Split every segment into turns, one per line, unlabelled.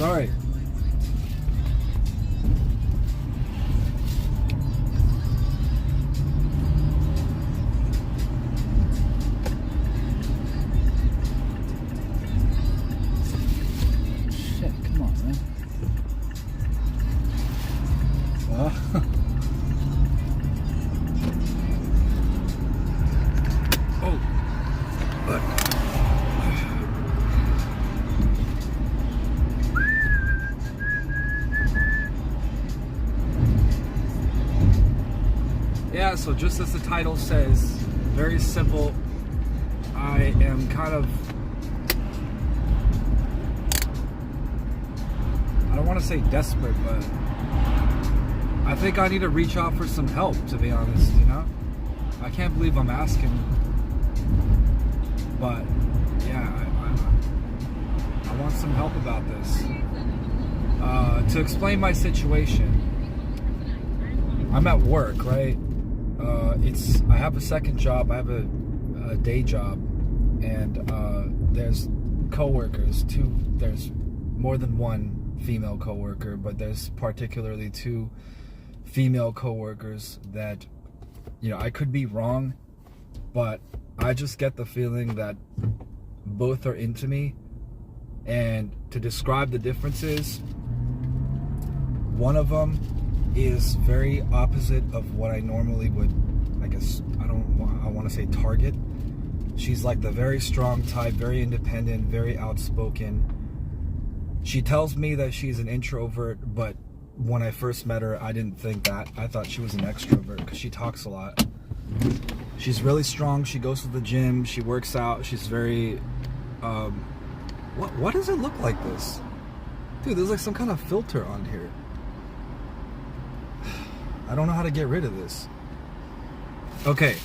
Sorry. Shit, come on, man. Oh. Look. Yeah, so just as the title says, very simple. I am kind of, I don't want to say desperate, but I think I need to reach out for some help, to be honest, you know? I can't believe I'm asking, but yeah, I want some help about this. To explain my situation, I'm at work, right? I have a second job. I have a day job, and there's coworkers. There's more than one female coworker, but there's particularly two female coworkers that, you know, I could be wrong, but I just get the feeling that both are into me. And to describe the differences, one of them is very opposite of what I normally would, I guess, I want to say target. She's like the very strong type, very independent, very outspoken. She tells me that she's an introvert, but when I first met her, I didn't think that. I thought she was an extrovert because she talks a lot. She's really strong. She goes to the gym. She works out. She's very, what does it look like this? Dude, there's like some kind of filter on here. I don't know how to get rid of this. Okay.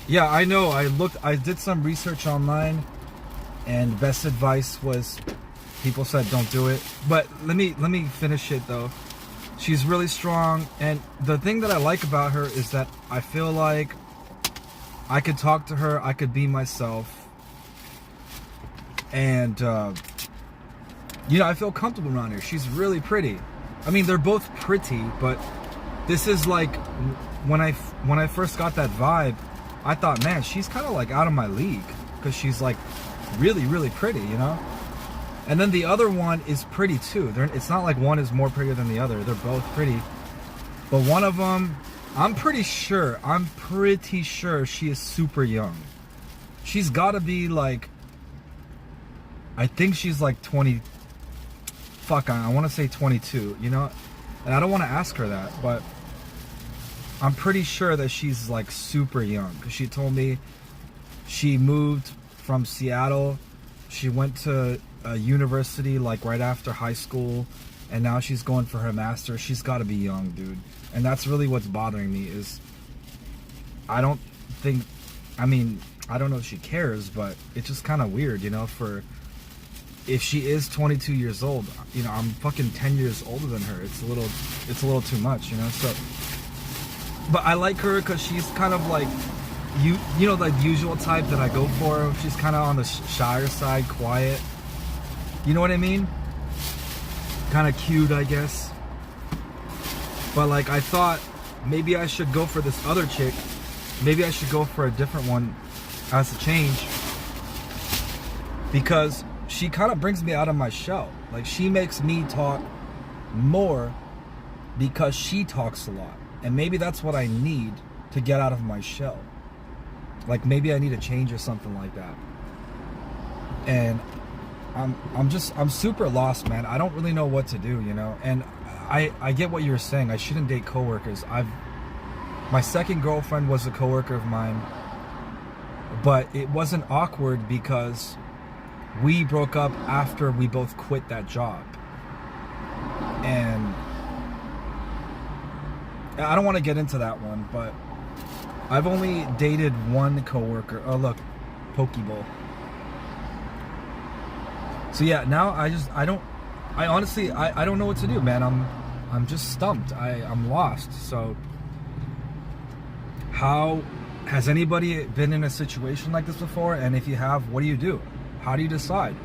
Yeah, I know. I did some research online, and best advice was people said don't do it. But let me finish it though. She's really strong, and the thing that I like about her is that I feel like I could talk to her, I could be myself, and you know, I feel comfortable around her. She's really pretty. I mean, they're both pretty, but this is like, when I first got that vibe, I thought, man, she's kind of like out of my league, because she's like really, really pretty, you know? And then the other one is pretty too. It's not like one is more prettier than the other. They're both pretty. But one of them, I'm pretty sure she is super young. She's got to be like, I think she's like 20, I want to say 22, you know? And I don't want to ask her that, but I'm pretty sure that she's like super young, because she told me she moved from Seattle. She went to a university like right after high school, and now she's going for her master's. She's got to be young, dude. And that's really what's bothering me is I don't know if she cares, but it's just kind of weird, you know, if she is 22 years old, you know, I'm fucking 10 years older than her. It's a little too much, you know. So, but I like her because she's kind of like, you know, the usual type that I go for. She's kind of on the shyer side, quiet. You know what I mean? Kind of cute, I guess. But like, I thought maybe I should go for this other chick. Maybe I should go for a different one as a change, because she kind of brings me out of my shell. Like, she makes me talk more because she talks a lot. And maybe that's what I need to get out of my shell. Like, maybe I need a change or something like that. And I'm super lost, man. I don't really know what to do, you know? And I get what you're saying. I shouldn't date coworkers. My second girlfriend was a coworker of mine, but it wasn't awkward because we broke up after we both quit that job. And I don't want to get into that one, but I've only dated one coworker. Oh, look, Pokeball. So yeah, now I honestly don't know what to do, man. I'm just stumped. I'm lost. So how has anybody been in a situation like this before? And if you have, what do you do? How do you decide?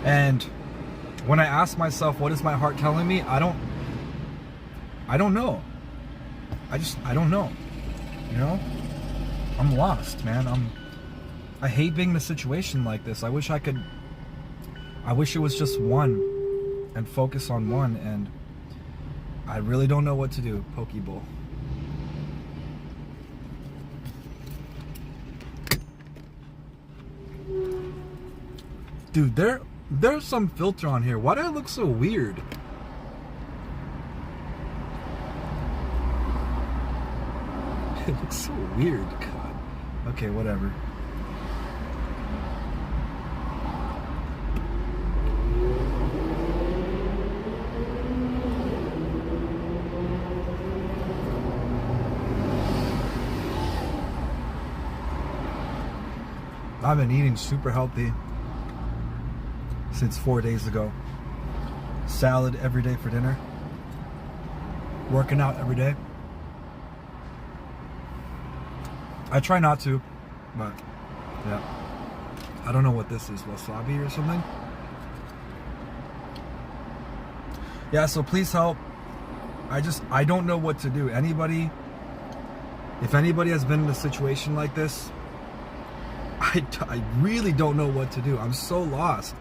And when I ask myself, what is my heart telling me? I don't know. I don't know. You know? I'm lost, man. I hate being in a situation like this. I wish it was just one and focus on one, and I really don't know what to do. Pokeball. Dude, there's some filter on here. Why do I look so weird? It looks so weird. God. Okay, whatever. I've been eating super healthy since 4 days ago. Salad every day for dinner. Working out every day. I try not to, but yeah. I don't know what this is, wasabi or something? Yeah, so please help. I don't know what to do. If anybody has been in a situation like this, I really don't know what to do. I'm so lost.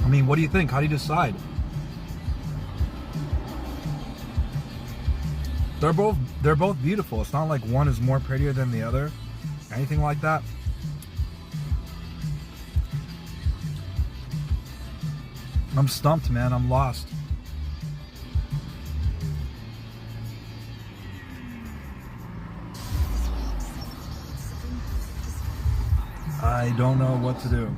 I mean, what do you think? How do you decide? They're both beautiful. It's not like one is more prettier than the other. Anything like that. I'm stumped, man. I'm lost. I don't know what to do.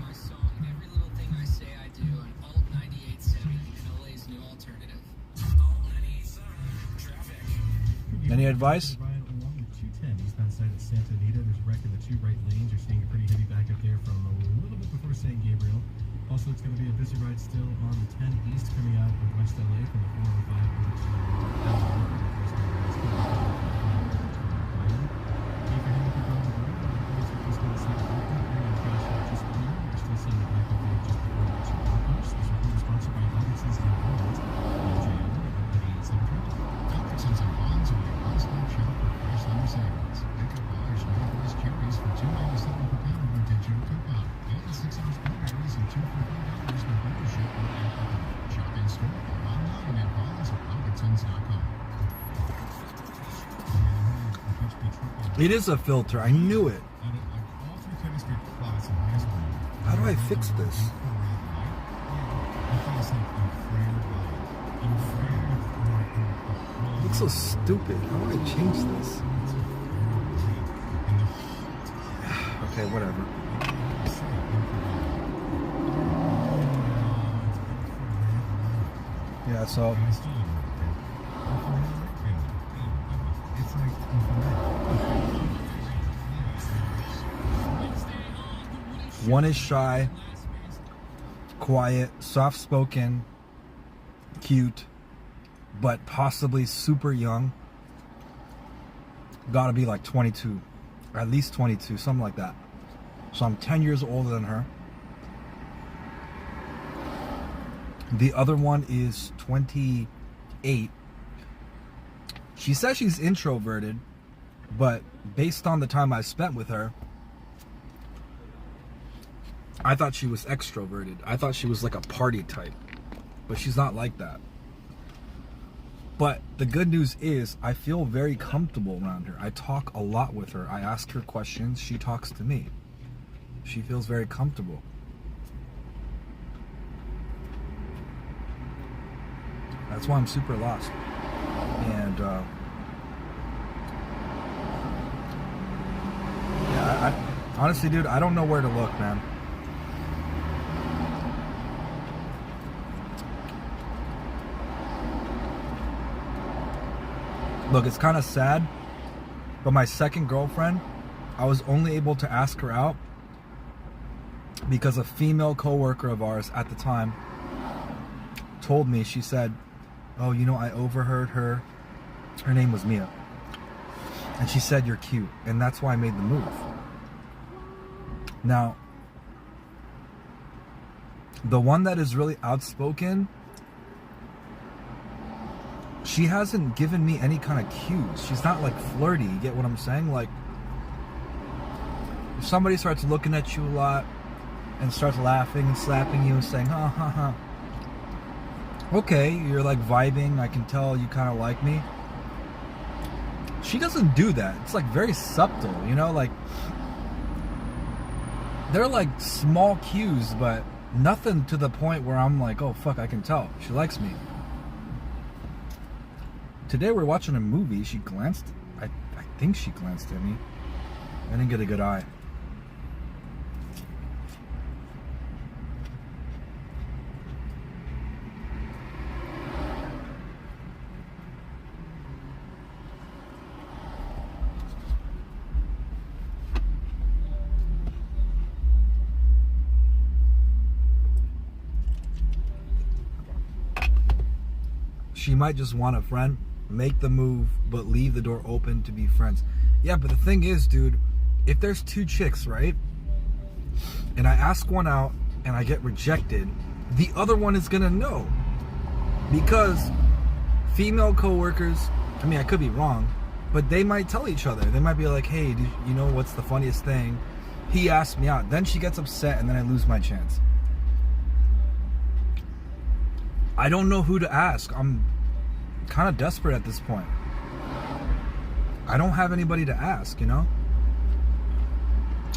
Any advice?
Along the 210 eastbound side of Santa Anita, there's a wreck in the two right lanes. You're seeing a pretty heavy backup there from a little bit before San Gabriel. Also, it's going to be a busy ride still on the 10 east coming out of West LA from the 405 over to
It is a filter. I knew it. How do I fix this? It looks so stupid. How do I change this? Okay, whatever. Yeah, so one is shy, quiet, soft-spoken, cute, but possibly super young. Gotta be like 22, at least 22, something like that. So I'm 10 years older than her. The other one is 28. She says she's introverted, but based on the time I spent with her, I thought she was extroverted. I thought she was like a party type, but she's not like that. But the good news is I feel very comfortable around her. I talk a lot with her. I ask her questions. She talks to me. She feels very comfortable. That's why I'm super lost. And yeah, honestly, dude, I don't know where to look, man. Look, it's kind of sad, but my second girlfriend, I was only able to ask her out because a female coworker of ours at the time told me, she said, oh, you know, I overheard her name was Mia, and she said you're cute, and that's why I made the move. Now, the one that is really outspoken, she hasn't given me any kind of cues. She's not like flirty, you get what I'm saying? Like, if somebody starts looking at you a lot and starts laughing and slapping you and saying, ha ha ha, okay, you're like vibing, I can tell you kind of like me. She doesn't do that. It's like very subtle, you know, like they're like small cues, but nothing to the point where I'm like, oh fuck, I can tell she likes me. Today we're watching a movie. She glanced, I think she glanced at me. I didn't get a good eye. She might just want a friend, make the move, but leave the door open to be friends. Yeah, but the thing is, dude, if there's two chicks, right, and I ask one out and I get rejected, the other one is gonna know. Because female coworkers, I mean, I could be wrong, but they might tell each other. They might be like, hey, you know what's the funniest thing? He asked me out. Then she gets upset and then I lose my chance. I don't know who to ask. I'm kind of desperate at this point. I don't have anybody to ask, you know?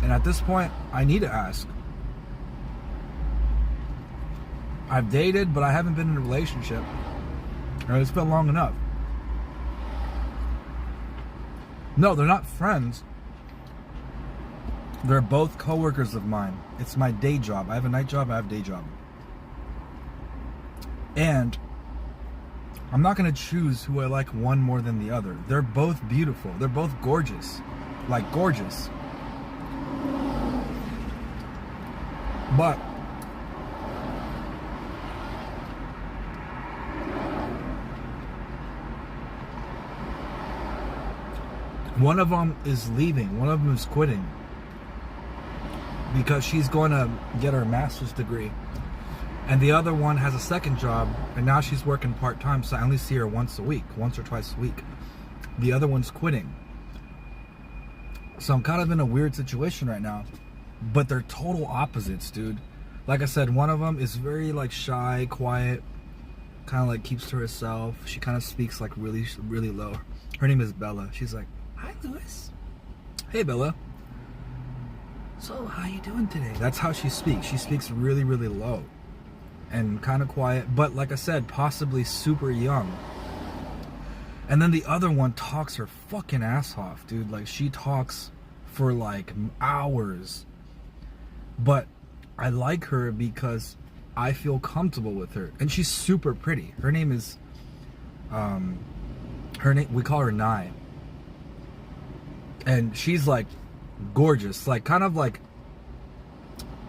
And at this point, I need to ask. I've dated, but I haven't been in a relationship. Or it's been long enough. No, they're not friends. They're both coworkers of mine. It's my day job. I have a night job, I have a day job. And I'm not going to choose who I like one more than the other. They're both beautiful. They're both gorgeous. Like, gorgeous. But one of them is leaving. One of them is quitting. Because she's going to get her master's degree. And the other one has a second job, and now she's working part-time, so I only see her once or twice a week. The other one's quitting. So I'm kind of in a weird situation right now. But they're total opposites, dude. Like I said, one of them is very like shy, quiet, kind of like keeps to herself. She kind of speaks like really, really low. Her name is Bella. She's like, hi, Louis. Hey, Bella. So, how you doing today? That's how she speaks. She speaks really, really low. And kind of quiet, but like I said, possibly super young. And then the other one talks her fucking ass off, dude. Like, she talks for like hours. But I like her because I feel comfortable with her. And she's super pretty. Her name is, we call her Nye. And she's like gorgeous. Like, kind of like,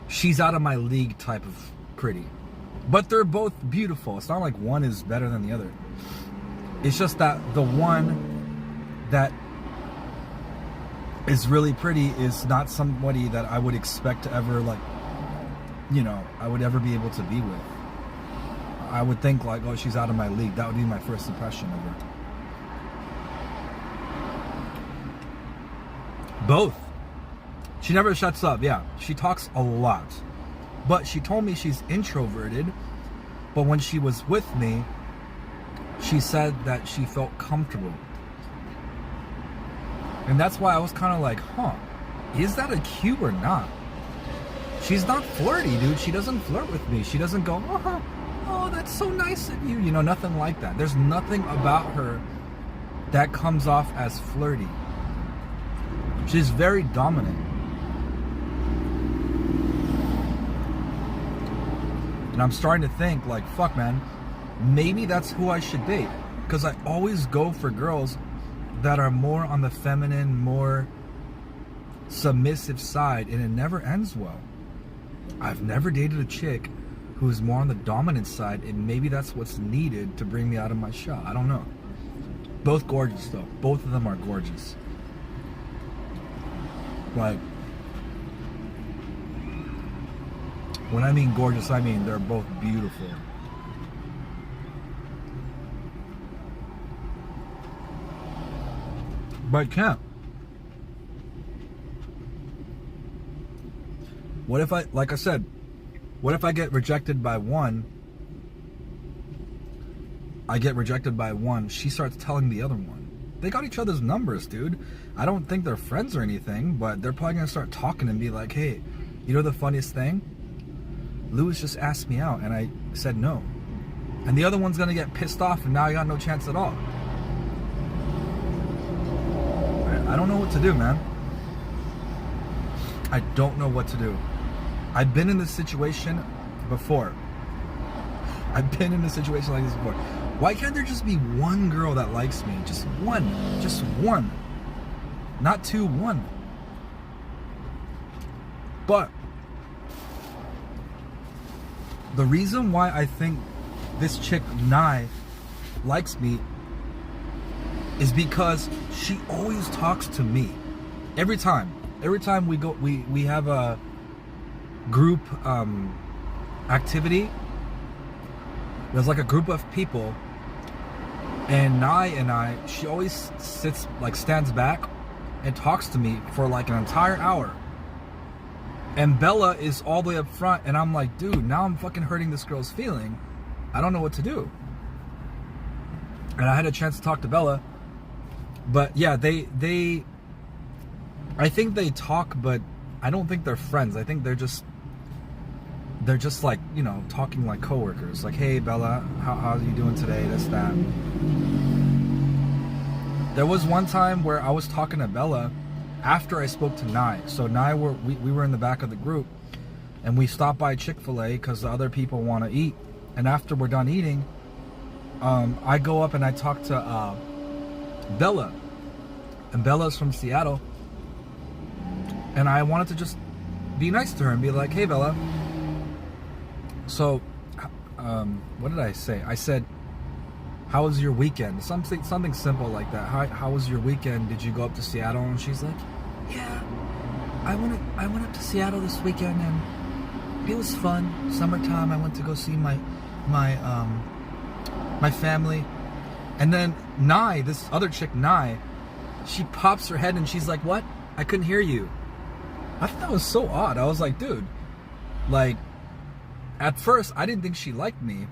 she's out of my league type of pretty. But they're both beautiful. It's not like one is better than the other. It's just that the one that is really pretty is not somebody that I would expect to ever, like, you know, I would ever be able to be with. I would think like, oh, she's out of my league. That would be my first impression of her. Both. She never shuts up, yeah. She talks a lot. But she told me she's introverted, but when she was with me, she said that she felt comfortable. And that's why I was kind of like, huh, is that a cue or not? She's not flirty, dude. She doesn't flirt with me. She doesn't go, oh, that's so nice of you. You know, nothing like that. There's nothing about her that comes off as flirty. She's very dominant. And I'm starting to think, like, fuck, man, maybe that's who I should date. Because I always go for girls that are more on the feminine, more submissive side, and it never ends well. I've never dated a chick who is more on the dominant side, and maybe that's what's needed to bring me out of my shell. I don't know. Both gorgeous though. Both of them are gorgeous. Like, when I mean gorgeous, I mean they're both beautiful. But I can't. What if I, like I said, what if I get rejected by one? I get rejected by one, she starts telling the other one. They got each other's numbers, dude. I don't think they're friends or anything, but they're probably gonna start talking and be like, hey, you know the funniest thing? Lewis just asked me out and I said no. And the other one's gonna get pissed off and now I got no chance at all. I don't know what to do, man. I don't know what to do. I've been in this situation before. I've been in a situation like this before. Why can't there just be one girl that likes me? Just one. Just one. Not two, one. But the reason why I think this chick, Nye, likes me is because she always talks to me. Every time we go, we have a group activity. There's like a group of people, and Nye and I, she always sits, like stands back and talks to me for like an entire hour. And Bella is all the way up front, and I'm like, dude, now I'm fucking hurting this girl's feeling. I don't know what to do. And I had a chance to talk to Bella, but yeah, they I think they talk, but I don't think they're friends. I think they're just like, you know, talking like coworkers. Like, hey Bella, how are you doing today? This, that. There was one time where I was talking to Bella after I spoke to Nye. So Nye, we were in the back of the group, and we stopped by Chick-fil-A because the other people want to eat. And after we're done eating, I go up and I talk to Bella. And Bella's from Seattle. And I wanted to just be nice to her and be like, hey Bella. So, what did I say? I said, how was your weekend? Something simple like that. How was your weekend? Did you go up to Seattle? And she's like, yeah, I went up to Seattle this weekend and it was fun. Summertime. I went to go see my family. And then Nye, this other chick, Nye, she pops her head and she's like, what? I couldn't hear you. I thought that was so odd. I was like, dude, like, at first I didn't think she liked me.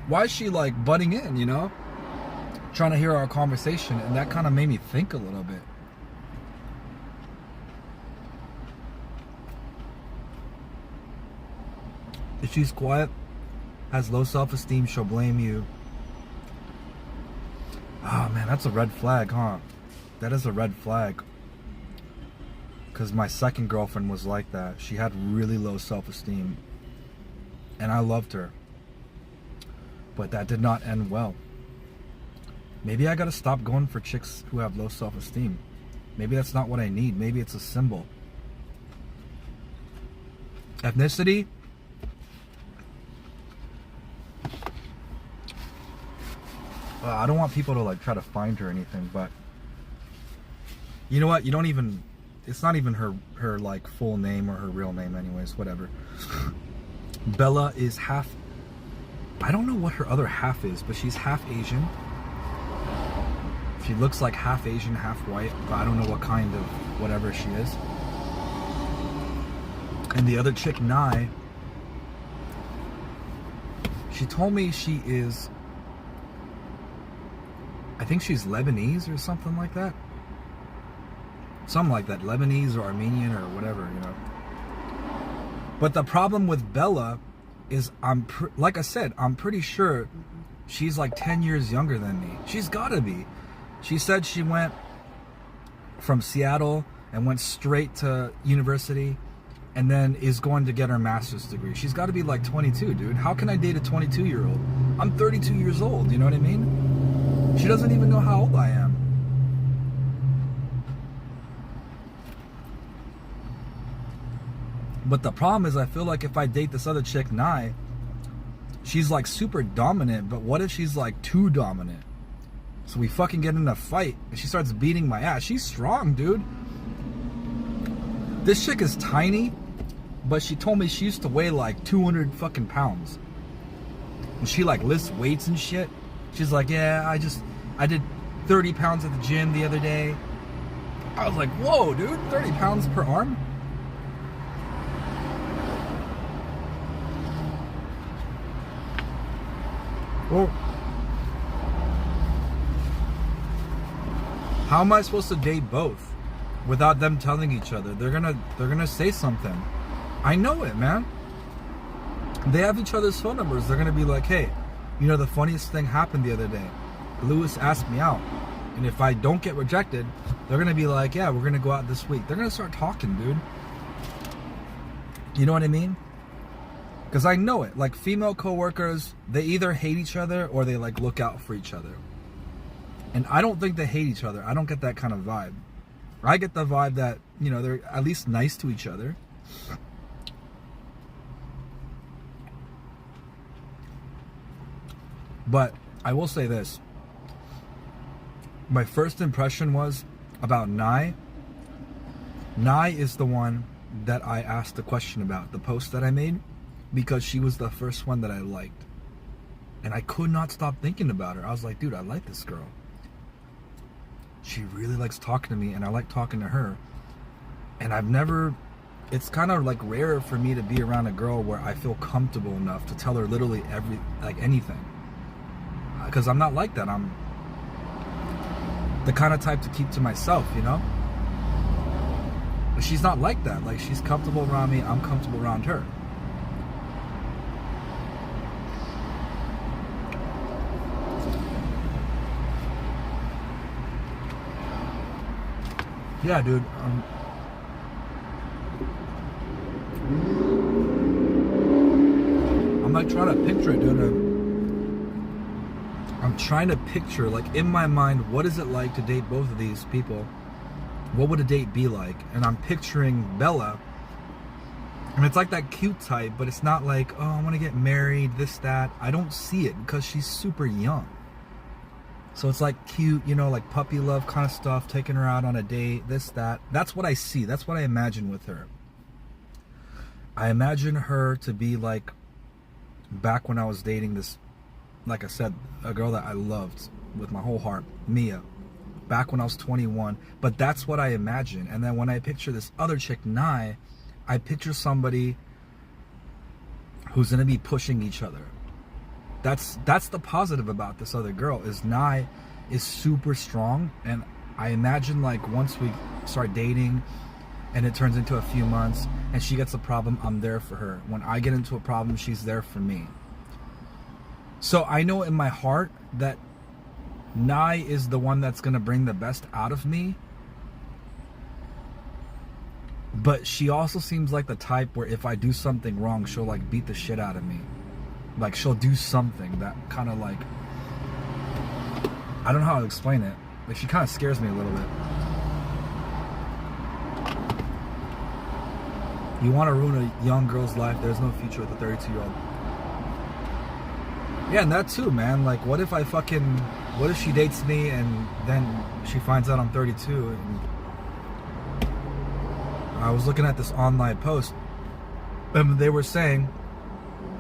Why is she like butting in, you know? Trying to hear our conversation, and that kind of made me think a little bit. If she's quiet, has low self-esteem, she'll blame you. Oh man, that's a red flag, huh? That is a red flag. Because my second girlfriend was like that. She had really low self-esteem. And I loved her. But that did not end well. Maybe I gotta stop going for chicks who have low self-esteem. Maybe that's not what I need. Maybe it's a symbol. Ethnicity? I don't want people to like try to find her or anything, but you know what? You don't even... It's not even her like full name or her real name anyways, whatever. Bella is half... I don't know what her other half is, but she's half Asian. She looks like half Asian, half white, but I don't know what kind of whatever she is. And the other chick, Nye, she told me she is... I think she's Lebanese or something like that. Something like that, Lebanese or Armenian or whatever, you know. But the problem with Bella is, like I said, I'm pretty sure she's like 10 years younger than me. She's gotta be. She said she went from Seattle and went straight to university and then is going to get her master's degree. She's gotta be like 22, dude. How can I date a 22-year-old? I'm 32 years old, you know what I mean? She doesn't even know how old I am. But the problem is I feel like if I date this other chick, Nye, she's like super dominant, but what if she's like too dominant? So we fucking get in a fight and she starts beating my ass. She's strong, dude. This chick is tiny, but she told me she used to weigh like 200 fucking pounds. And she like lifts weights and shit. She's like, yeah, I did 30 pounds at the gym the other day. I was like, whoa, dude, 30 pounds per arm? Well, how am I supposed to date both without them telling each other? They're gonna say something. I know it, man. They have each other's phone numbers. They're gonna be like, hey, you know, the funniest thing happened the other day. Lewis asked me out. And if I don't get rejected, they're gonna be like, yeah, we're gonna go out this week. They're gonna start talking, dude. You know what I mean? Because I know it. Like, female coworkers, they either hate each other or they like look out for each other. And I don't think they hate each other. I don't get that kind of vibe. I get the vibe that, you know, they're at least nice to each other. But I will say this. My first impression was about Nye. Nye is the one that I asked the question about, the post that I made, because she was the first one that I liked. And I could not stop thinking about her. I was like, dude, I like this girl. She really likes talking to me, and I like talking to her. And I've never, it's kind of like rare for me to be around a girl where I feel comfortable enough to tell her literally anything. Because I'm not like that. I'm the kind of type to keep to myself, you know? But she's not like that. Like, she's comfortable around me, I'm comfortable around her. Yeah, dude. I'm like trying to picture it, dude. I'm trying to picture, like, in my mind, what is it like to date both of these people? What would a date be like? And I'm picturing Bella, and it's like that cute type, but it's not like, oh, I want to get married, this, that. I don't see it because she's super young. So it's like cute, you know, like puppy love kind of stuff, taking her out on a date, this, that. That's what I see. That's what I imagine with her. I imagine her to be like back when I was dating this, like I said, a girl that I loved with my whole heart, Mia, back when I was 21. But that's what I imagine. And then when I picture this other chick, Nye, I picture somebody who's going to be pushing each other. That's the positive about this other girl, is Nye is super strong. And I imagine, like, once we start dating and it turns into a few months and she gets a problem, I'm there for her. When I get into a problem, she's there for me. So I know in my heart that Nye is the one that's going to bring the best out of me. But she also seems like the type where if I do something wrong, she'll like beat the shit out of me. Like, she'll do something that kind of like, I don't know how to explain it. Like, she kind of scares me a little bit. You want to ruin a young girl's life, there's no future with a 32-year-old. Yeah, and that too, man. Like, what if she dates me and then she finds out I'm 32? And I was looking at this online post, and they were saying,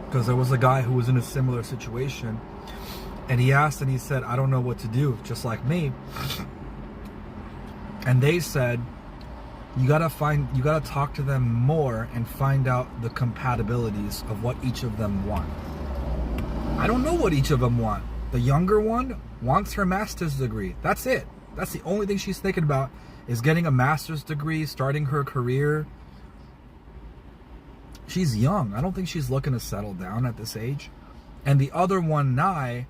because there was a guy who was in a similar situation, and he asked and he said, I don't know what to do, just like me. And they said, you gotta talk to them more and find out the compatibilities of what each of them want. I don't know what each of them want. The younger one wants her master's degree. That's it. That's the only thing she's thinking about, is getting a master's degree, starting her career. She's young. I don't think she's looking to settle down at this age. And the other one, Nye,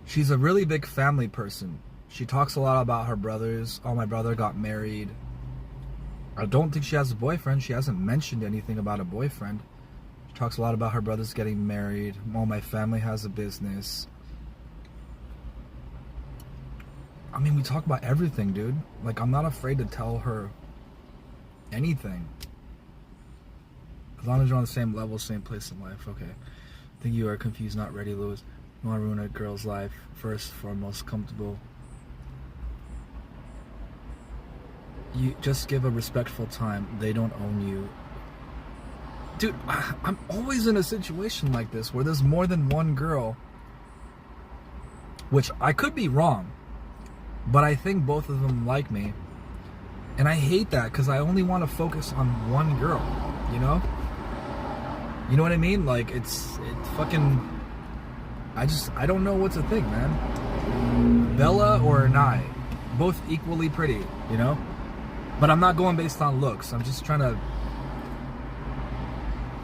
she's a really big family person. She talks a lot about her brothers. Oh, my brother got married. I don't think she has a boyfriend. She hasn't mentioned anything about a boyfriend. She talks a lot about her brothers getting married. Oh, my family has a business. I mean, we talk about everything, dude. Like, I'm not afraid to tell her anything. As long as you're on the same level, same place in life. Okay. I think you are confused, not ready, Louis. You want to ruin a girl's life. First, foremost, comfortable. You just give a respectful time. They don't own you. Dude, I'm always in a situation like this where there's more than one girl. Which I could be wrong. But I think both of them like me. And I hate that because I only want to focus on one girl. You know? You know what I mean? Like, it fucking... I don't know what to think, man. Bella or Nye. Both equally pretty, you know? But I'm not going based on looks. I'm just trying to...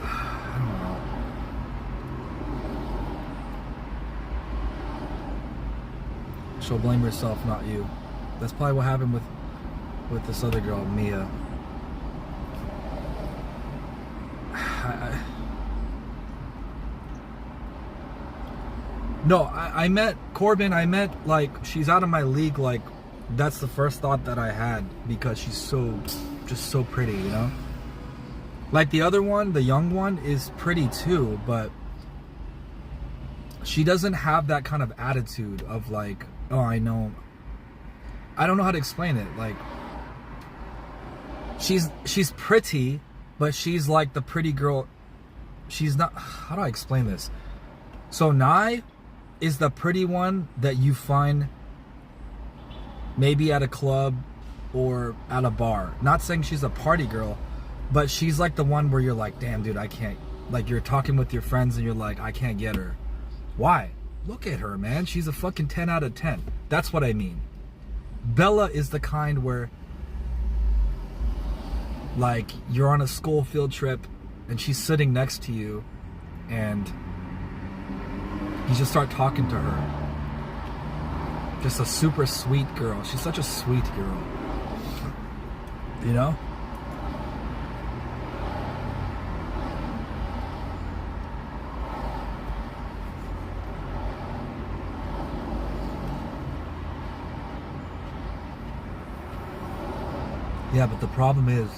I don't know. She'll blame herself, not you. That's probably what happened with this other girl, Mia. No, I met Corbin. I met, like, she's out of my league. Like, that's the first thought that I had because she's just so pretty, you know? Like, the other one, the young one, is pretty too, but she doesn't have that kind of attitude of, like, oh, I know. I don't know how to explain it. Like, she's pretty, but she's like the pretty girl. She's not, how do I explain this? So Nye is the pretty one that you find maybe at a club or at a bar. Not saying she's a party girl, but she's like the one where you're like, damn, dude, I can't. Like, you're talking with your friends and you're like, I can't get her. Why? Look at her, man. She's a fucking 10 out of 10. That's what I mean. Bella is the kind where, like, you're on a school field trip and she's sitting next to you and you just start talking to her. Just a super sweet girl. She's such a sweet girl. You know? Yeah, but the problem is,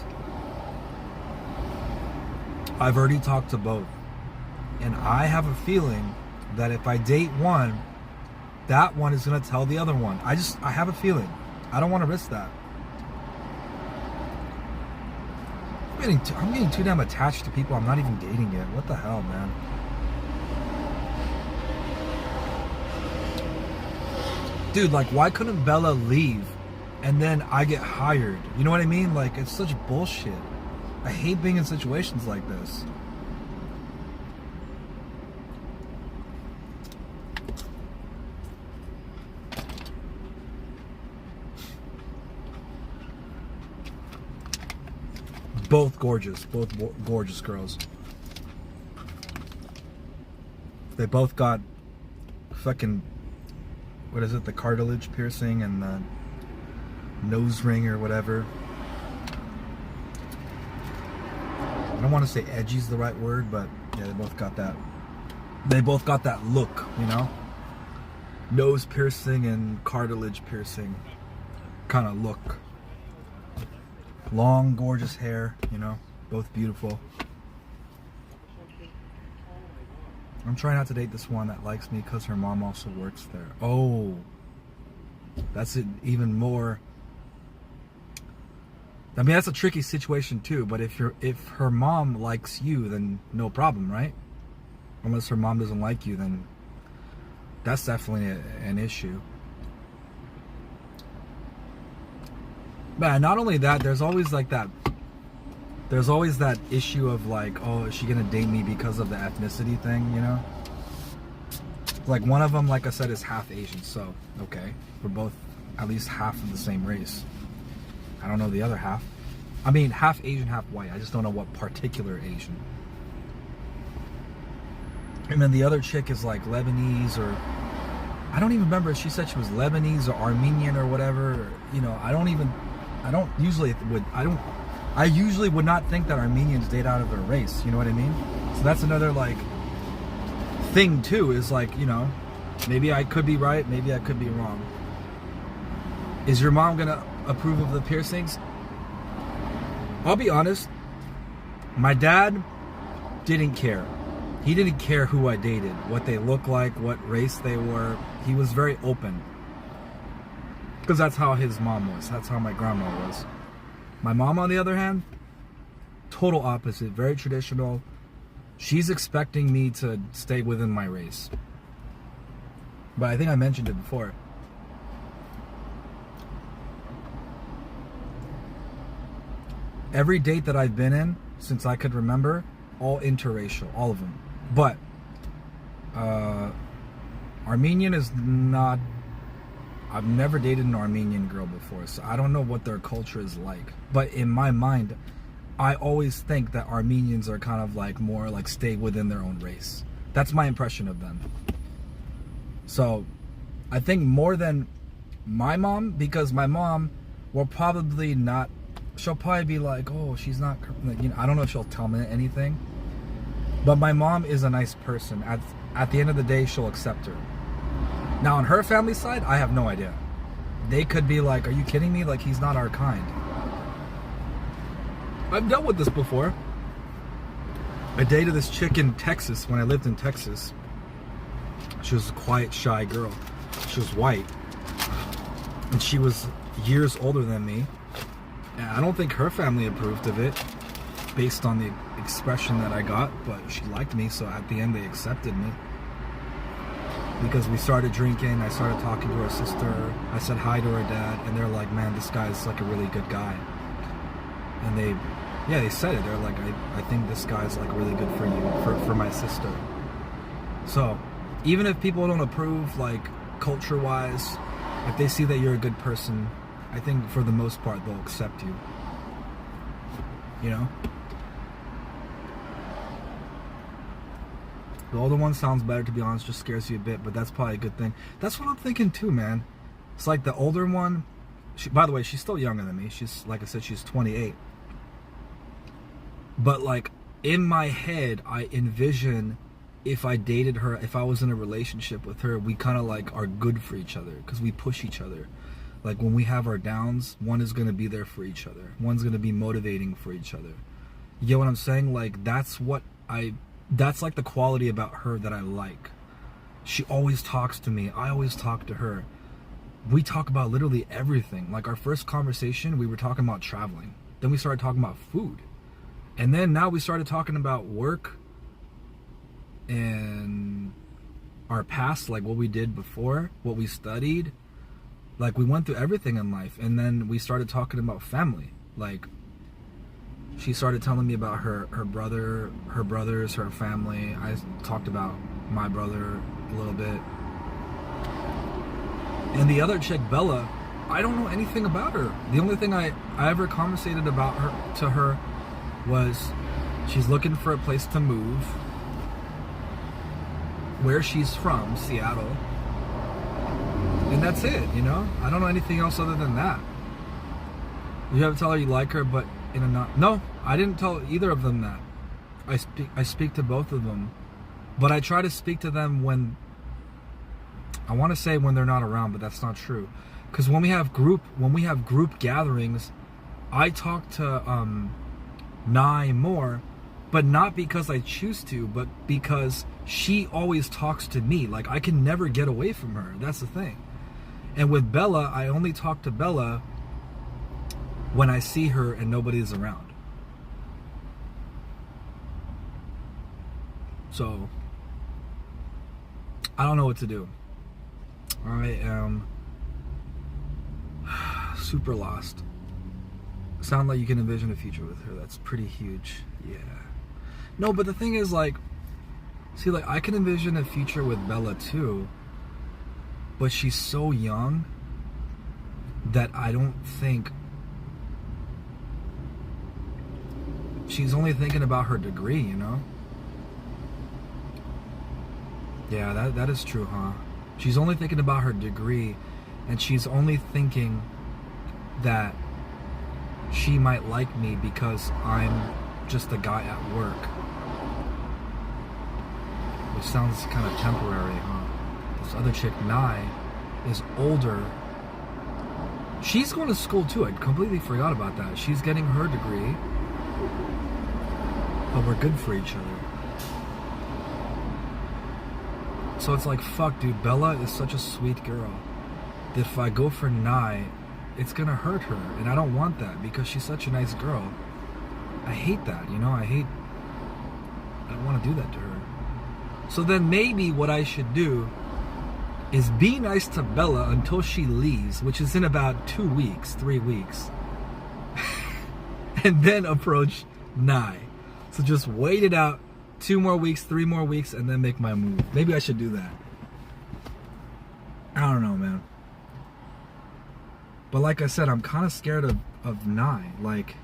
I've already talked to both. And I have a feeling that if I date one, that one is going to tell the other one. I have a feeling. I don't want to risk that. I'm getting too damn attached to people I'm not even dating yet. What the hell, man? Dude, like, why couldn't Bella leave and then I get hired? You know what I mean? Like, it's such bullshit. I hate being in situations like this. Both gorgeous girls. They both got fucking, what is it, the cartilage piercing and the nose ring or whatever. I don't want to say edgy's the right word, but yeah, they both got that. They both got that look, you know? Nose piercing and cartilage piercing kind of look. Long, gorgeous hair, you know? Both beautiful. I'm trying not to date this one that likes me because her mom also works there. Oh, that's it, even more. I mean, that's a tricky situation too, but if her mom likes you, then no problem, right? Unless her mom doesn't like you, then that's definitely an issue. But not only that, there's always like that. There's always that issue of like, oh, is she gonna date me because of the ethnicity thing, you know? Like, one of them, like I said, is half Asian, so okay, we're both at least half of the same race. I don't know the other half. I mean, half Asian, half white. I just don't know what particular Asian. And then the other chick is like Lebanese, or I don't even remember if she said she was Lebanese or Armenian or whatever. You know, I usually would not think that Armenians date out of their race. You know what I mean? So that's another like thing too, is like, you know, maybe I could be right, maybe I could be wrong. Is your mom gonna approve of the piercings? I'll be honest, my dad didn't care. He didn't care who I dated, what they looked like, what race they were. He was very open. Because that's how his mom was. That's how my grandma was. My mom, on the other hand, total opposite. Very traditional. She's expecting me to stay within my race. But I think I mentioned it before. Every date that I've been in, since I could remember, all interracial, all of them. But Armenian is not... I've never dated an Armenian girl before, so I don't know what their culture is like. But in my mind, I always think that Armenians are kind of like more like stay within their own race. That's my impression of them. So I think more than my mom, because my mom will probably not... She'll probably be like, oh, she's not... You know, I don't know if she'll tell me anything. But my mom is a nice person. At the end of the day, she'll accept her. Now, on her family side, I have no idea. They could be like, are you kidding me? Like, he's not our kind. I've dealt with this before. I dated this chick in Texas when I lived in Texas. She was a quiet, shy girl. She was white. And she was years older than me. And I don't think her family approved of it based on the expression that I got, but she liked me, so at the end they accepted me. Because we started drinking, I started talking to her sister, I said hi to her dad, and they're like, man, this guy's like a really good guy. And they said it, they're like, I think this guy's like really good for you, for my sister. So, even if people don't approve, like, culture-wise, if they see that you're a good person, I think for the most part they'll accept you. You know? The older one sounds better, to be honest, just scares you a bit, but that's probably a good thing. That's what I'm thinking too, man. It's like the older one, by the way, she's still younger than me. She's, like I said, she's 28. But like, in my head, I envision if I dated her, if I was in a relationship with her, we kind of like are good for each other because we push each other. Like when we have our downs, one is going to be there for each other. One's going to be motivating for each other. You get what I'm saying? Like that's like the quality about her that I like. She always talks to me. I always talk to her. We talk about literally everything. Like our first conversation, we were talking about traveling. Then we started talking about food. And then now we started talking about work and our past, like what we did before, what we studied. Like we went through everything in life. And then we started talking about family. Like she started telling me about her brother, her brothers, her family. I talked about my brother a little bit. And the other chick, Bella, I don't know anything about her. The only thing I ever conversated about her to her was she's looking for a place to move. Where she's from, Seattle. And that's it, you know? I don't know anything else other than that. You have to tell her you like her, but in a not... No, I didn't tell either of them that. I speak to both of them. But I try to speak to them when... I want to say when they're not around, but that's not true. Because when we have group gatherings, I talk to Nye more, but not because I choose to, but because she always talks to me. Like, I can never get away from her. That's the thing. And with Bella, I only talk to Bella when I see her and nobody's around. So, I don't know what to do. I am super lost. Sound like you can envision a future with her. That's pretty huge. Yeah. No, but the thing is, like, see, like, I can envision a future with Bella too, but she's so young that I don't think... She's only thinking about her degree, you know? Yeah, that is true, huh? She's only thinking about her degree, and she's only thinking that she might like me because I'm just a guy at work. Which sounds kind of temporary, huh? This other chick, Nye, is older She's going to school too. I completely forgot about that. She's getting her degree. But we're good for each other. So it's like, fuck, dude. Bella is such a sweet girl that if I go for Nye, it's gonna hurt her. And I don't want that because she's such a nice girl. I hate that, you know? I don't want to do that to her. So then maybe what I should do is be nice to Bella until she leaves, which is in about 2 weeks, 3 weeks. And then approach Nye. So just wait it out 2 more weeks, 3 more weeks, and then make my move. Maybe I should do that. I don't know, man. But like I said, I'm kind of scared of Nye. Like,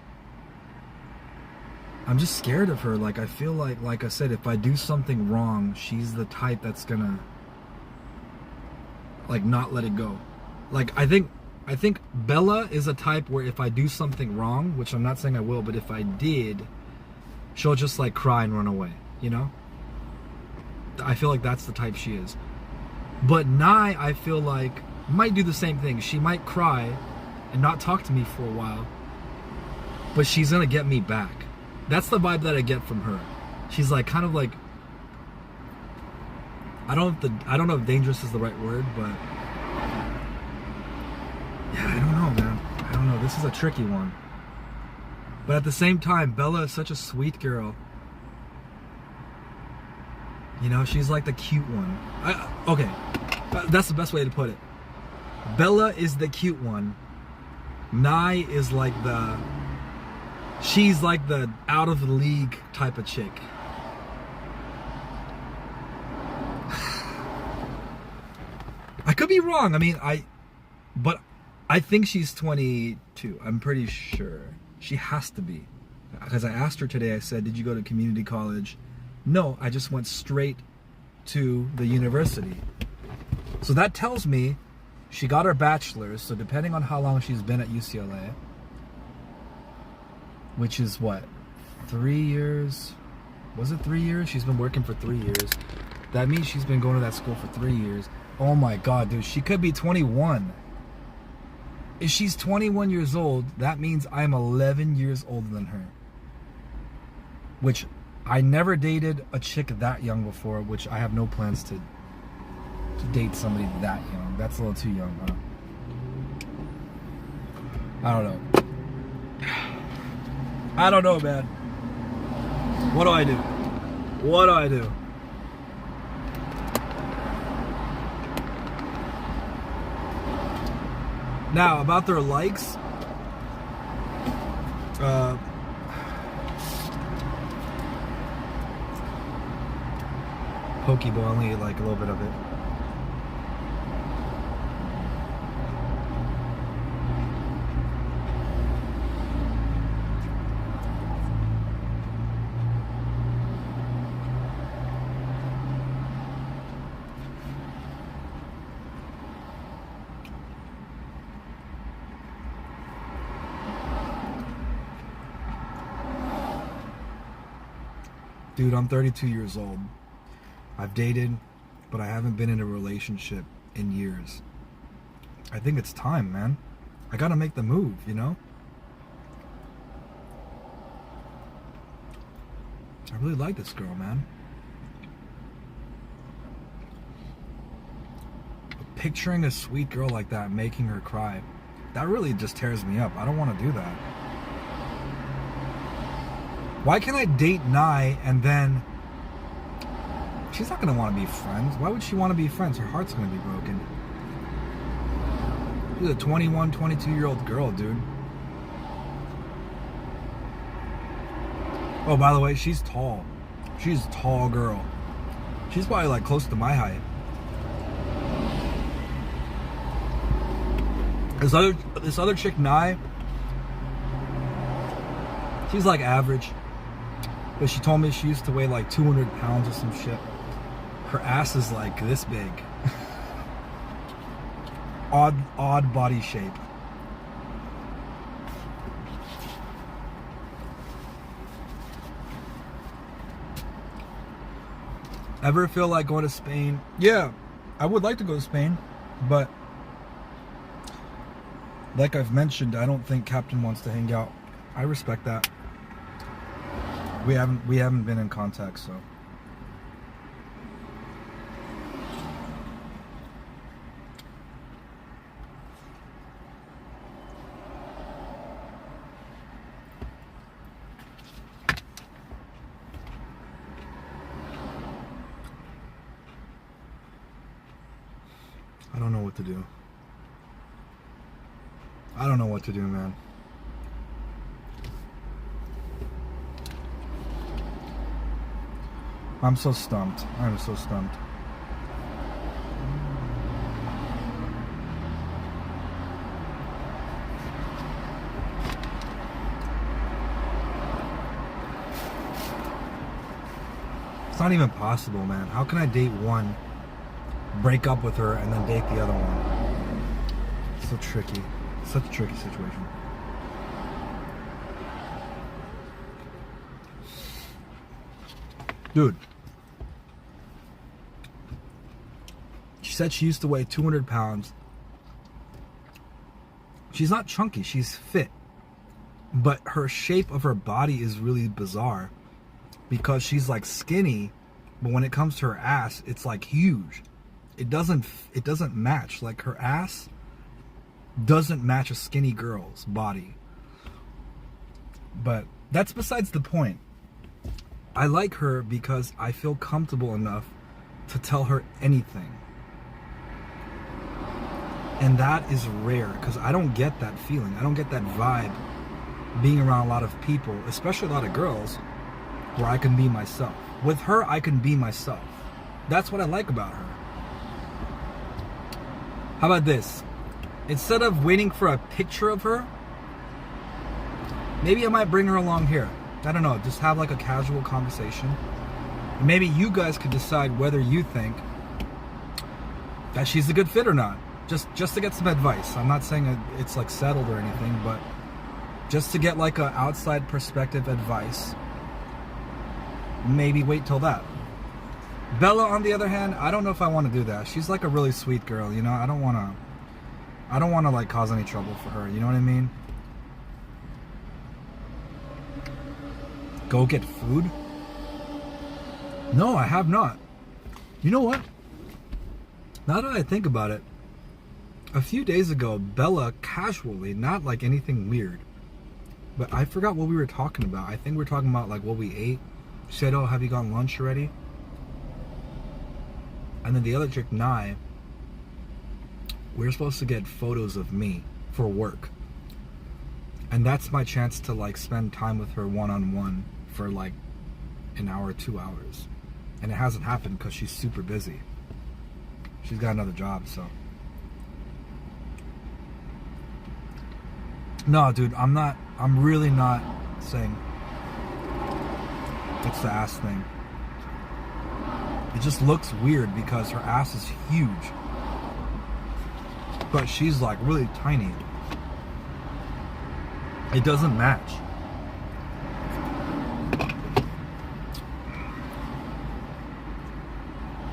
I'm just scared of her. Like, I feel like I said, if I do something wrong, she's the type that's gonna, like, not let it go. Like, I think Bella is a type where if I do something wrong, which I'm not saying I will, but if I did, she'll just, like, cry and run away, you know? I feel like that's the type she is. But Nye, I feel like, might do the same thing. She might cry and not talk to me for a while, but she's gonna get me back. That's the vibe that I get from her. She's like, kind of like, I don't know if dangerous is the right word, but yeah, I don't know, man. I don't know. This is a tricky one. But at the same time, Bella is such a sweet girl. You know, she's like the cute one. Okay, that's the best way to put it. Bella is the cute one. Nye is like she's like the out of the league type of chick. I could be wrong. I mean, but I think she's 22. I'm pretty sure. She has to be. Because I asked her today, I said, did you go to community college? No, I just went straight to the university. So that tells me she got her bachelor's. So depending on how long she's been at UCLA, which is what, 3 years? Was it 3 years? She's been working for 3 years. That means she's been going to that school for 3 years. Oh my God, dude, she could be 21. If she's 21 years old, that means I'm 11 years older than her. Which, I never dated a chick that young before, which I have no plans to date somebody that young. That's a little too young, huh? I don't know. I don't know, man. What do I do? What do I do? Now, about their likes, Pokeball, I only ate like a little bit of it. Dude, I'm 32 years old. I've dated, but I haven't been in a relationship in years. I think it's time, man. I gotta make the move, you know? I really like this girl, man. But picturing a sweet girl like that, making her cry, that really just tears me up. I don't want to do that. Why can't I date Nye and then she's not going to want to be friends? Why would she want to be friends? Her heart's going to be broken. She's a 21, 22-year-old girl, dude. Oh, by the way, she's tall. She's a tall girl. She's probably like close to my height. This other chick, Nye, she's like average. But she told me she used to weigh like 200 pounds or some shit. Her ass is like this big. Odd body shape. Ever feel like going to Spain? Yeah, I would like to go to Spain, but Like I've mentioned, I don't think Captain wants to hang out. I respect that. We haven't been in contact, so. I don't know what to do. I don't know what to do, man. I'm so stumped. I'm so stumped. It's not even possible, man. How can I date one, break up with her, and then date the other one? It's so tricky. Such a tricky situation. Dude. She said she used to weigh 200 pounds. She's not chunky, she's fit. But her shape of her body is really bizarre. Because she's like skinny, but when it comes to her ass, it's like huge. It doesn't match. Like her ass doesn't match a skinny girl's body. But that's besides the point. I like her because I feel comfortable enough to tell her anything. And that is rare because I don't get that feeling. I don't get that vibe being around a lot of people, especially a lot of girls, where I can be myself. With her, I can be myself. That's what I like about her. How about this? Instead of waiting for a picture of her, maybe I might bring her along here. I don't know, just have like a casual conversation. Maybe you guys could decide whether you think that she's a good fit or not. Just to get some advice. I'm not saying it's like settled or anything, but just to get like a outside perspective advice. Maybe wait till that. Bella, on the other hand, I don't know if I want to do that. She's like a really sweet girl, you know. I don't want to like cause any trouble for her. You know what I mean? Go get food? No, I have not. You know what? Now that I think about it, a few days ago, Bella casually, not like anything weird, but I forgot what we were talking about. I think we were talking about like what we ate. She said, "Oh, have you gotten lunch already?" And then the other chick, Nye, we were supposed to get photos of me for work. And that's my chance to like spend time with her one-on-one for like an hour, 2 hours. And it hasn't happened because she's super busy. She's got another job, so. No, dude, I'm really not saying it's the ass thing. It just looks weird because her ass is huge. But she's like really tiny. It doesn't match.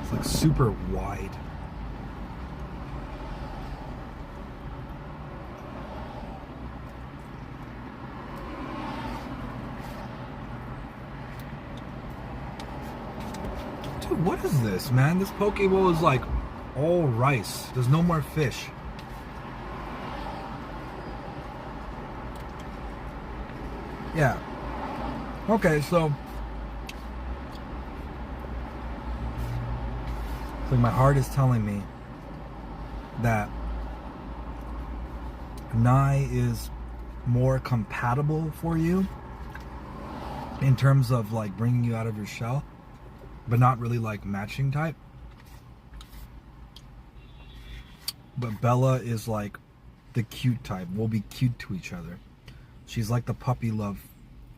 It's like super wide. Dude, what is this, man? This poke bowl is like all rice. There's no more fish. Yeah. Okay, so my heart is telling me that Nye is more compatible for you in terms of like bringing you out of your shell, but not really like matching type. But Bella is like the cute type. We'll be cute to each other. She's like the puppy love,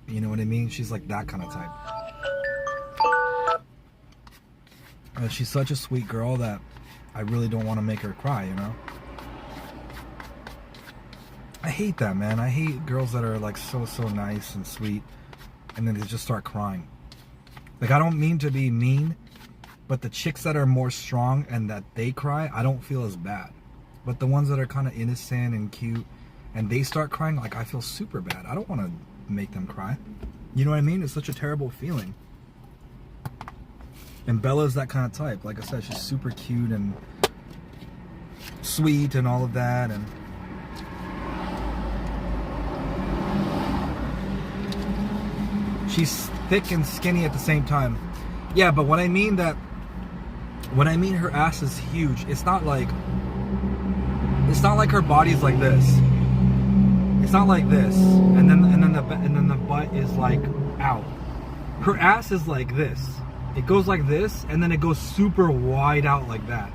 you know what I mean? She's like that kind of type. And she's such a sweet girl that I really don't want to make her cry, you know? I hate that, man. I hate girls that are like so nice and sweet and then they just start crying. Like, I don't mean to be mean, but the chicks that are more strong and that they cry, I don't feel as bad. But the ones that are kind of innocent and cute and they start crying, like, I feel super bad. I don't want to make them cry. You know what I mean? It's such a terrible feeling. And Bella's that kind of type. Like I said, she's super cute and sweet and all of that. And she's thick and skinny at the same time. Yeah, but when I mean her ass is huge, it's not like her body's like this. It's not like this, and then the butt is like out. Her ass is like this. It goes like this, and then it goes super wide out like that.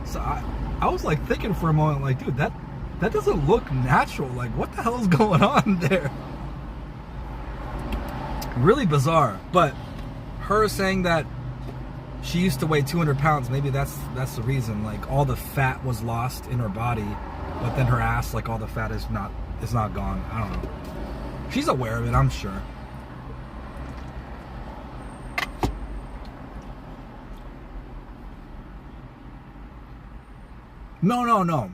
So I was like thinking for a moment, like, dude, that doesn't look natural. Like, what the hell is going on there? Really bizarre. But her saying that she used to weigh 200 pounds, maybe that's the reason. Like, all the fat was lost in her body, but then her ass, like, all the fat is not gone. I don't know. She's aware of it, I'm sure. No.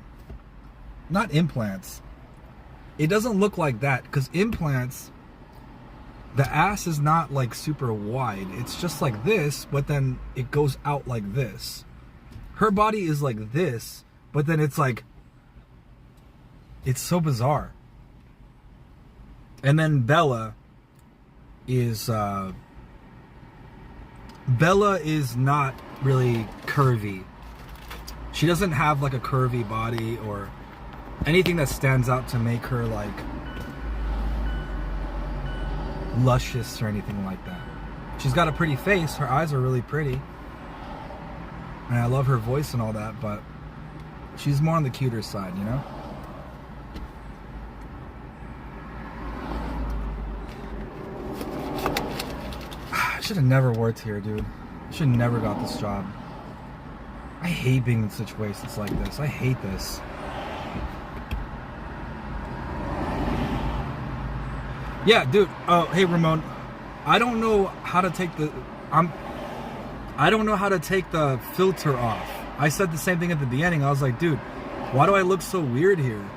Not implants. It doesn't look like that, because implants, the ass is not like super wide. It's just like this, but then it goes out like this. Her body is like this, but then it's like, it's so bizarre. And then Bella is not really curvy. She doesn't have like a curvy body or anything that stands out to make her like luscious or anything like that. She's got a pretty face. Her eyes are really pretty. And I love her voice and all that, but she's more on the cuter side, you know? I should have never worked here, dude. I should have never got this job. I hate being in situations like this. I hate this. Yeah, dude. Oh, hey, Ramon. I don't know how to take the filter off. I said the same thing at the beginning. I was like, dude, why do I look so weird here?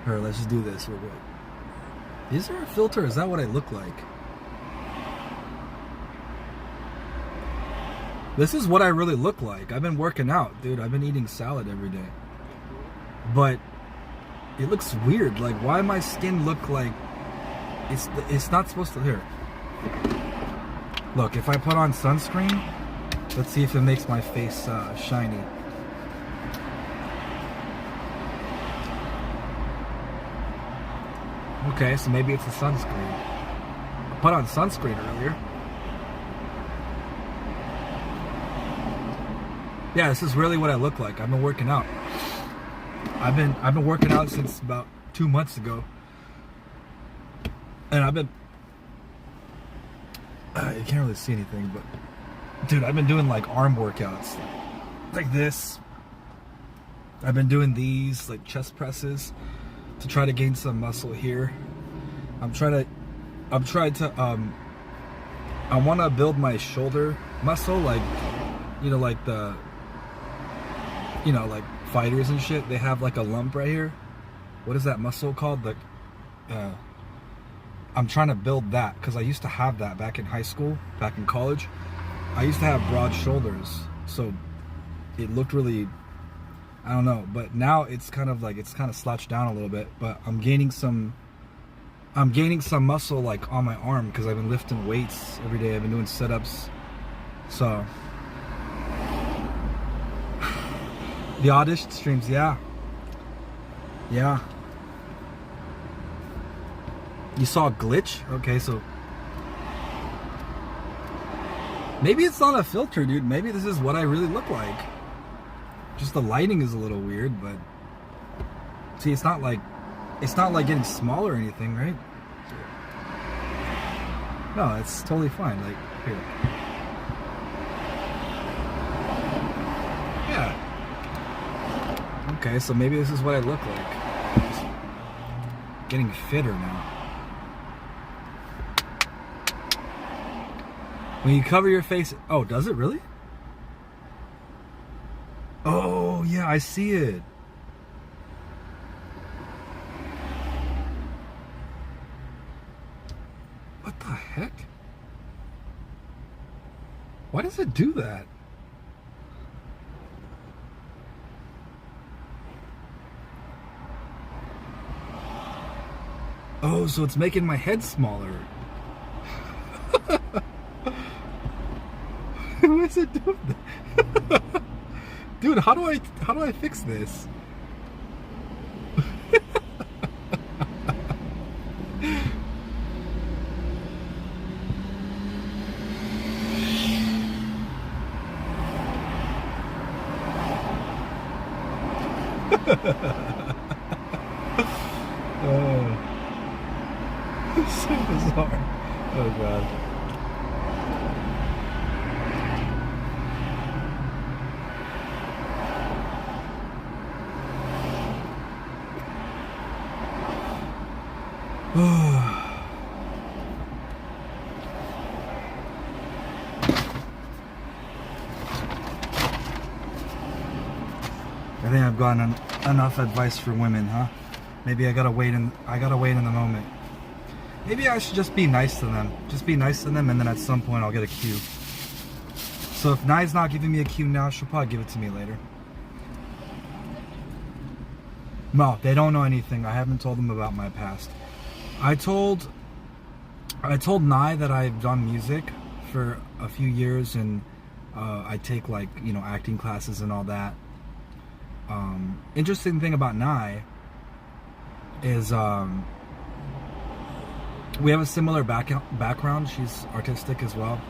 Here, let's just do this real quick. Is there a filter? Is that what I look like? This is what I really look like. I've been working out, dude. I've been eating salad every day. But it looks weird. Like, why my skin look like it's not supposed to. Here. Look, if I put on sunscreen, let's see if it makes my face shiny. Okay, so maybe it's the sunscreen. I put on sunscreen earlier. Yeah, this is really what I look like. I've been working out. I've been working out since about 2 months ago. And I've been you can't really see anything, but dude, I've been doing like arm workouts like this. I've been doing these like chest presses to try to gain some muscle here. I want to build my shoulder muscle, like, you know, like like fighters and shit, they have like a lump right here. What is that muscle called? Like, I'm trying to build that because I used to have that back in high school, back in college. I used to have broad shoulders, so it looked really, I don't know, but now it's kind of slouched down a little bit, but I'm gaining some muscle like on my arm because I've been lifting weights every day. I've been doing sit-ups. So the audition streams, yeah. You saw a glitch? Okay, so maybe it's not a filter, dude. Maybe this is what I really look like. Just the lighting is a little weird, but see, it's not like getting smaller or anything, right? No, it's totally fine. Like, here. Yeah. Okay, so maybe this is what I look like. Just getting fitter now. When you cover your face, oh, does it really? Oh, yeah, I see it. heck? Why does it do that? Oh, so it's making my head smaller. Why is it doing that? Dude, how do I fix this? Oh, so bizarre. Oh god. I think I've gotten enough advice for women, huh? Maybe I gotta wait in the moment. Maybe I should just be nice to them. Just be nice to them, and then at some point I'll get a cue. So if Nai's not giving me a cue now, she'll probably give it to me later. No, they don't know anything. I haven't told them about my past. I told Nai that I've done music for a few years, and I take, like, you know, acting classes and all that. Interesting thing about Nai is we have a similar background. She's artistic as well.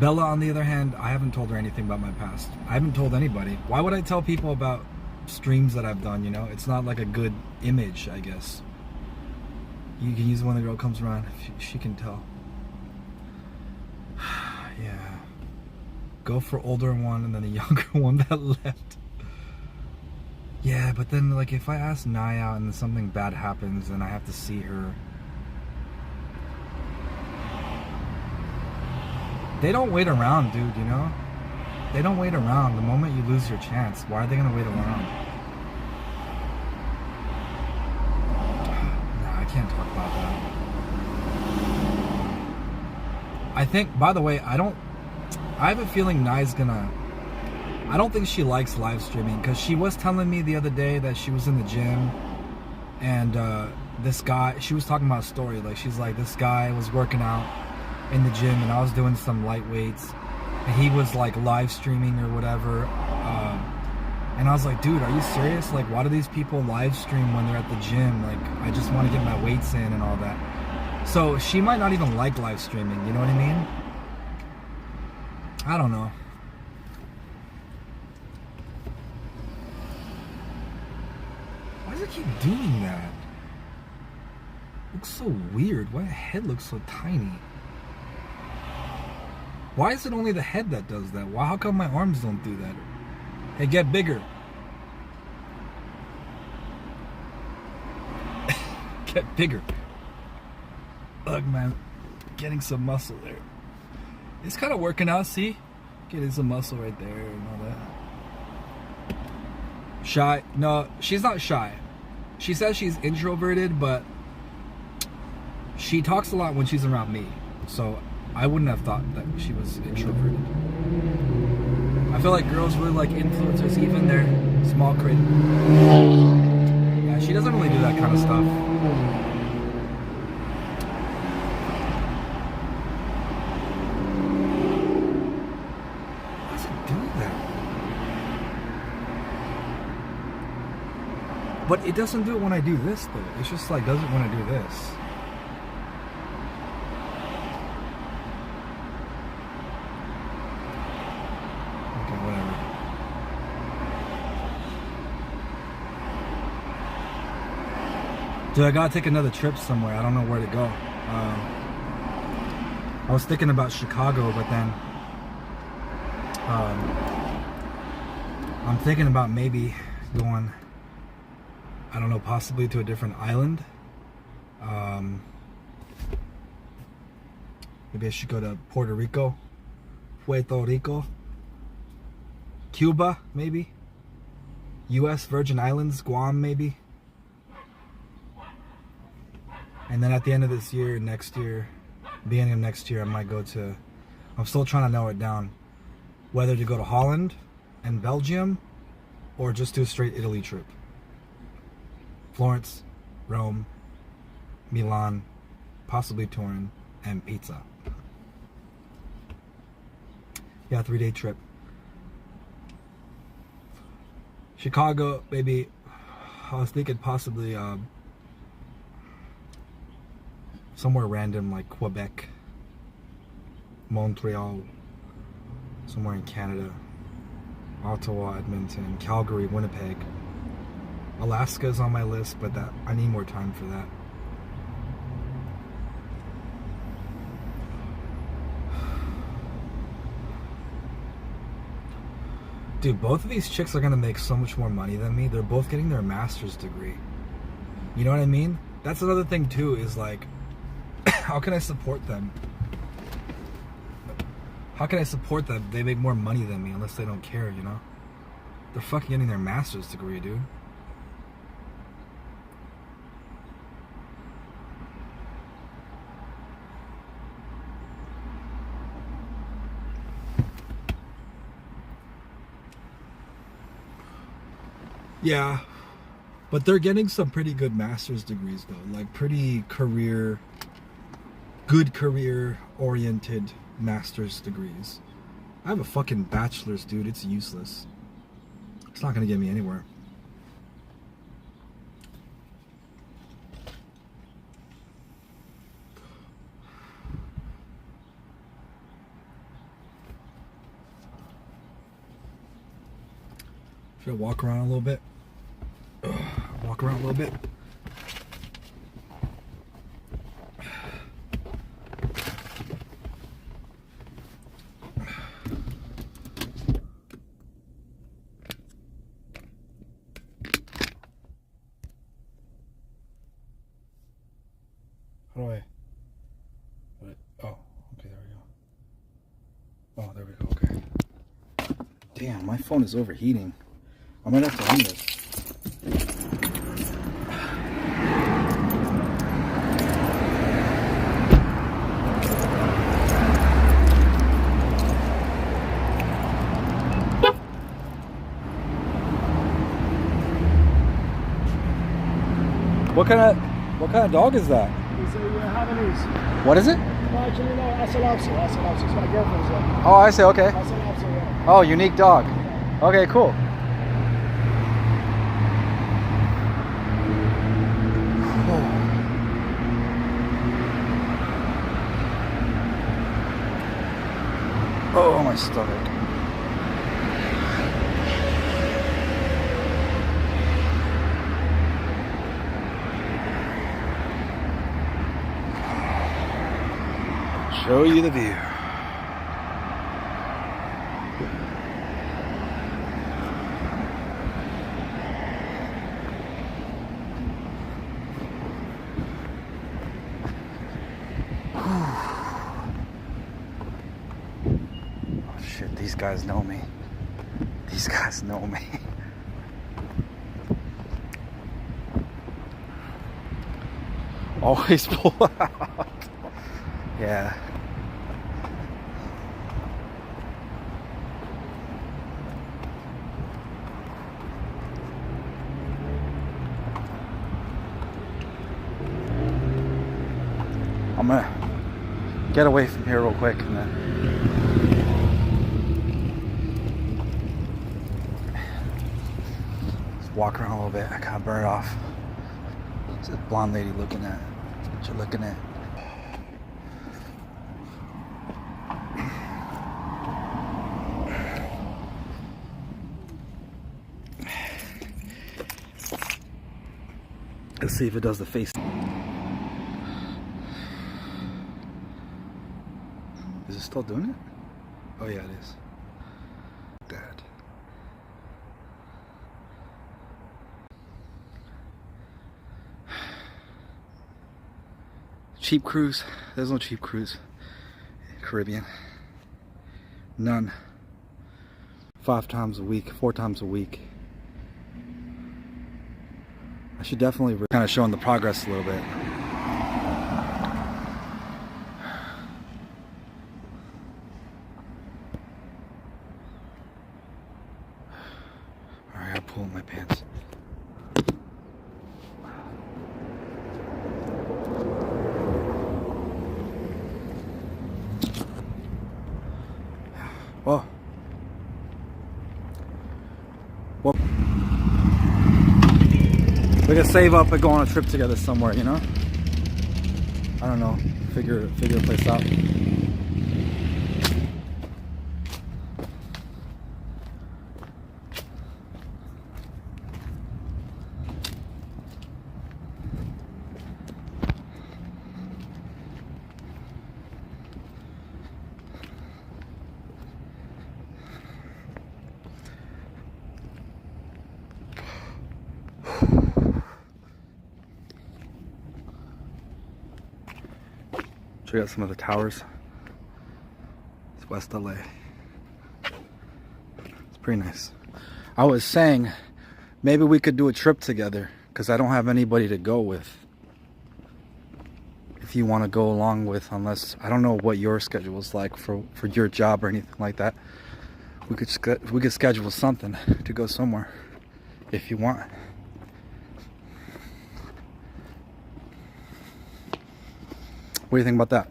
Bella, on the other hand, I haven't told her anything about my past. I haven't told anybody. Why would I tell people about streams that I've done, you know? It's not like a good image, I guess. You can use it when the girl comes around. She can tell. Yeah. Go for older one and then a younger one that left. Yeah, but then, like, if I ask Nai out and then something bad happens and I have to see her, they don't wait around, dude, you know? They don't wait around. The moment you lose your chance, why are they gonna wait around? Nah, I can't talk about that. I think, by the way, I have a feeling Nai's gonna, I don't think she likes live streaming, because she was telling me the other day that she was in the gym and this guy, she was talking about a story, like, she's like, this guy was working out in the gym and I was doing some light weights and he was like live streaming or whatever, and I was like, dude, are you serious? Like, why do these people live stream when they're at the gym? Like, I just want to get my weights in and all that. So she might not even like live streaming, you know what I mean? I don't know. Why does it keep doing that? Looks so weird. Why the head looks so tiny? Why is it only the head that does that? Why? How come my arms don't do that? Hey, get bigger. Get bigger. Look, man. Getting some muscle there. It's kind of working out, see? Getting some muscle right there and all that. Shy? No, she's not shy. She says she's introverted, but she talks a lot when she's around me. So I wouldn't have thought that she was introverted. I feel like girls really like influencers, even their small creators. Yeah, she doesn't really do that kind of stuff. Why does it do that? But it doesn't do it when I do this, though. It's just like, does it when I do this. Dude, I gotta take another trip somewhere. I don't know where to go. I was thinking about Chicago, but then I'm thinking about maybe going, I don't know, possibly to a different island. Maybe I should go to Puerto Rico, Puerto Rico, Cuba, maybe, U.S. Virgin Islands, Guam, maybe. And then at the end of this year, next year, beginning of next year, I might go to, I'm still trying to narrow it down, whether to go to Holland and Belgium or just do a straight Italy trip. Florence, Rome, Milan, possibly Turin, and Pizza. Yeah, 3-day trip. Chicago, maybe. I was thinking possibly somewhere random like Quebec, Montreal, somewhere in Canada, Ottawa, Edmonton, Calgary, Winnipeg. Alaska is on my list, but that I need more time for that. Dude, both of these chicks are gonna make so much more money than me. They're both getting their master's degree. You know what I mean? That's another thing too, is like, how can I support them? How can I support them? They make more money than me unless they don't care, you know? They're fucking getting their master's degree, dude. Yeah, but they're getting some pretty good master's degrees though, like pretty good career-oriented master's degrees. I have a fucking bachelor's, dude. It's useless. It's not gonna get me anywhere. Should I walk around a little bit? Walk around a little bit. How do I? Oh, okay, there we go. Oh, there we go, okay. Damn, my phone is overheating. I might have to end this. What kind of dog is that?
It's a Havanese.
What is it?
No, actually, no, Asalapsi. It's my girlfriend's dog.
Oh, I see, okay.
Asalapsi, yeah.
Oh, unique dog. Okay, cool. Oh, my stomach. Show you the view. Shit, these guys know me. These guys know me. Always pull out. Yeah. I'm gonna get away from here real quick and then just walk around a little bit. I kind of burn it off. It's a blonde lady looking at what you're looking at. Let's see if it does the face. Is it still doing it? Oh yeah, it is. That. Cheap cruise. There's no cheap cruise. Caribbean. None. 5 times a week, 4 times a week. I should definitely kind of showing the progress a little bit. pull my pants. Well, we can save up and go on a trip together somewhere, you know? I don't know. Figure a place out. Check out some of the towers. It's West LA. It's pretty nice. I was saying maybe we could do a trip together because I don't have anybody to go with. If you want to go along with, unless I don't know what your schedule is like for your job or anything like that. We could schedule something to go somewhere if you want. What do you think about that?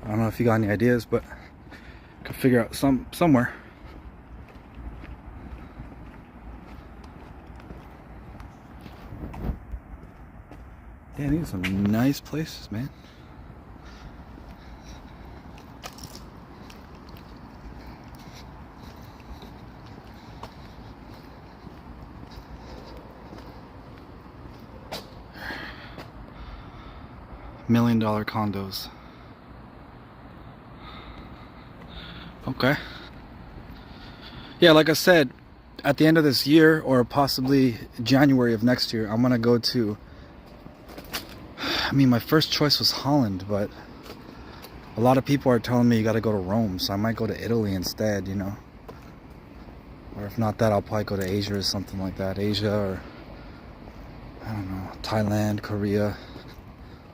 I don't know if you got any ideas, but could figure out somewhere. Yeah, these are some nice places, man. $1 million condos. Okay. Yeah, like I said, at the end of this year or possibly January of next year, I'm gonna go to, I mean, my first choice was Holland, but a lot of people are telling me you gotta go to Rome, so I might go to Italy instead, you know. Or if not that, I'll probably go to Asia or something like that. Asia, or I don't know, Thailand, Korea,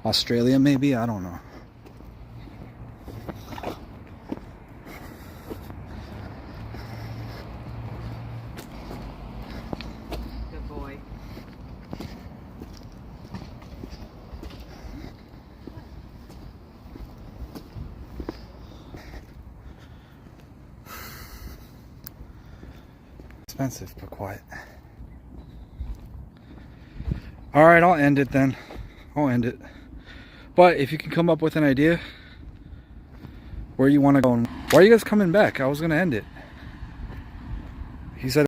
Australia maybe, I don't know.
Good boy.
Expensive but quiet. All right, I'll end it then. I'll end it. But if you can come up with an idea where you want to go, why are you guys coming back? I was gonna end it. He said